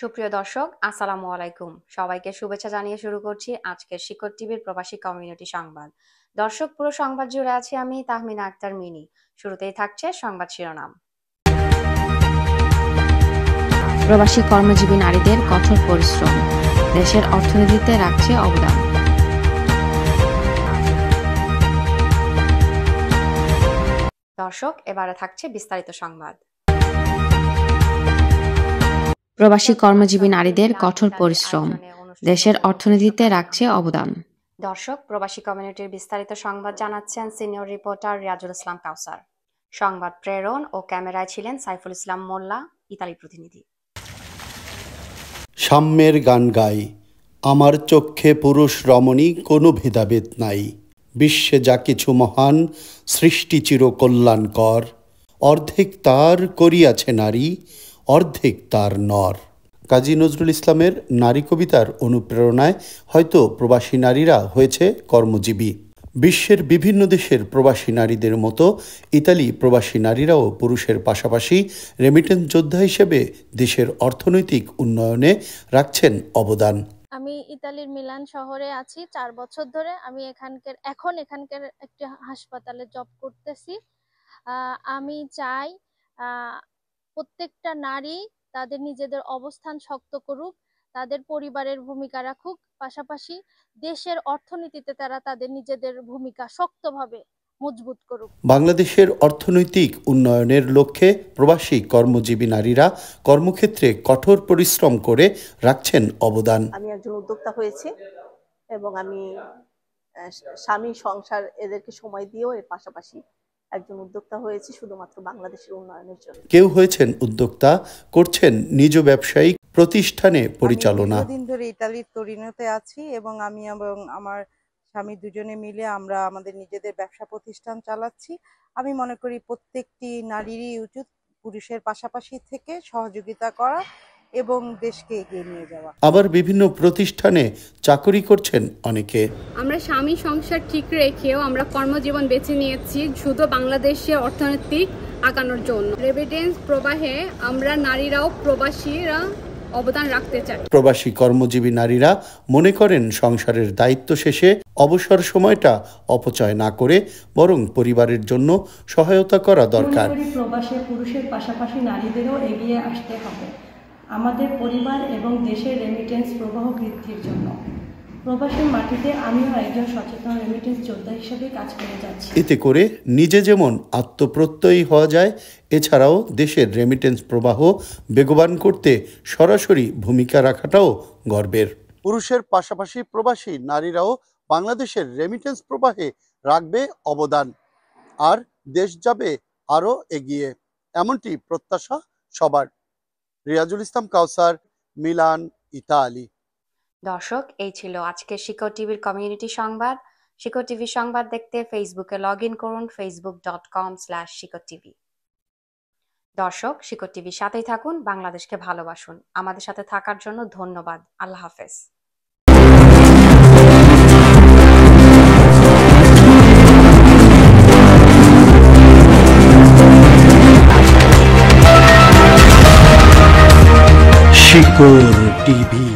সুপ্রিয় দর্শক, আসসালামু আলাইকুম। সবাইকে শুভেচ্ছা জানিয়ে শুরু করছি আজকের শিকড় টিভির প্রবাসী কমিউনিটি সংবাদ। দর্শক, পুরো সংবাদ জুড়ে আছি আমি তাহমিনা আক্তার মিনি। শুরুতেই থাকছে সংবাদ শিরোনাম। প্রবাসী কর্মজীবী নারীদের কঠোর পরিশ্রম দেশের অর্থনীতিতে রাখছে অবদান। দর্শক, এবারে থাকছে বিস্তারিত সংবাদ। প্রবাসী কর্মজীবী নারীদের কঠোর পরিশ্রম দেশের অর্থনীতিতে রাখছে অবদান। দর্শক, প্রবাসী কমিউনিটির বিস্তারিত সংবাদ জানাচ্ছেন সিনিয়র রিপোর্টার রিয়াজুল ইসলাম কাউসার। সংবাদ প্রেরণ ও ক্যামেরায় ছিলেন সাইফুল ইসলাম মোল্লা, ইতালি প্রতিনিধি। সাম্যের গান গাই, আমার চক্ষে পুরুষ রমণী কোনো ভেদাভেদ নাই। বিশ্বে যা কিছু মহান, সৃষ্টি চির কল্যাণকর। অর্ধেক তার করিয়াছে নারী, অর্ধেক তার নর। কাজী নজরুল ইসলামের নারী কবিতার অনুপ্রেরণায় হয়তো প্রবাসী নারীরা হয়েছে কর্মজীবী। বিশ্বের বিভিন্ন দেশের প্রবাসী নারীদের মতো ইতালি প্রবাসী নারীরাও পুরুষের পাশাপাশি রেমিটেন্স যোদ্ধা হিসেবে দেশের অর্থনৈতিক উন্নয়নে রাখছেন অবদান। আমি ইতালির মিলান শহরে আছি 4 বছর ধরে। আমি এখানকার একটি হাসপাতালে জব করতেছি। আমি চাই প্রত্যেকটা নারী তাদের নিজেদের অবস্থান শক্ত করুক, তাদের পরিবারের ভূমিকা রাখুক, পাশাপাশি দেশের অর্থনীতিতে তারা তাদের নিজেদের ভূমিকা শক্তভাবে মজবুত করুক। বাংলাদেশের অর্থনৈতিক উন্নয়নের লক্ষ্যে প্রবাসী কর্মজীবী নারীরা কর্মক্ষেত্রে কঠোর পরিশ্রম করে রাখছেন অবদান। আমি একজন উদ্যোক্তা হয়েছি এবং আমি স্বামী সংসার এদেরকে সময় দিয়েও এর পাশাপাশি একজন উদ্যোক্তা হয়েছি শুধুমাত্র বাংলাদেশের উন্নয়নের জন্য। কেউ হয়েছেন উদ্যোক্তা, করছেন নিজ ব্যবসায়িক প্রতিষ্ঠানে পরিচালনা। দীর্ঘদিন ধরে ইতালির তোরিনোতে আছি এবং আমি এবং আমার স্বামী দুজনে মিলে আমরা আমাদের নিজেদের ব্যবসা প্রতিষ্ঠান চালাচ্ছি। আমি মনে করি প্রত্যেকটি নারীরই উচিত পুরুষের পাশাপাশি থেকে সহযোগিতা করা এবং দেশকে এগিয়ে নিয়ে যাওয়া। আবার বিভিন্ন প্রতিষ্ঠানে চাকরি করছেন অনেকে। আমরা স্বামী সংসার ঠিক রেখেও আমরা কর্মজীবন বেছে নিয়েছি শুধু বাংলাদেশে অর্থনৈতিক আগানোর জন্য। রেমিটেন্স প্রবাহে আমরা নারীরাও প্রবাসীরা অবদান রাখতে চাই। প্রবাসী কর্মজীবী নারীরা মনে করেন সংসারের দায়িত্ব শেষে অবসর সময়টা অপচয় না করে বরং পরিবারের জন্য সহায়তা করা দরকার। প্রবাসে পুরুষের পাশাপাশি নারীদেরও এগিয়ে আসতে হবে আমাদের পরিবার এবং দেশের রেমিটেন্স প্রবাহ বৃদ্ধির জন্য। প্রবাসের মাটিতে আমিও একজন সচেতন রেমিটেন্স যোদ্ধা হিসেবে কাজ করে যাচ্ছি। এতে করে নিজে যেমন আত্মপ্রত্যয়ী হওয়া যায়, এছাড়াও দেশের রেমিটেন্স প্রবাহ বেগবান করতে সরাসরি ভূমিকা রাখাটাও গর্বের। পুরুষের পাশাপাশি প্রবাসী নারীরাও বাংলাদেশের রেমিটেন্স প্রবাহে রাখবে অবদান, আর দেশ যাবে আরও এগিয়ে, এমনটি প্রত্যাশা সবার। রিয়াজুল ইসলাম কাউসার, মিলান, ইতালি। দর্শক, এই ছিল আজকের শিকড় টিভির কমিউনিটি সংবাদ। শিকড় টিভি সংবাদ দেখতে ফেসবুকে লগ ইন করুন facebook.com/শিকড় টিভি। দর্শক, শিকড় টিভির সাথেই থাকুন, বাংলাদেশকে ভালোবাসুন। আমাদের সাথে থাকার জন্য ধন্যবাদ। আল্লাহ হাফেজ। শিকড় টিভি।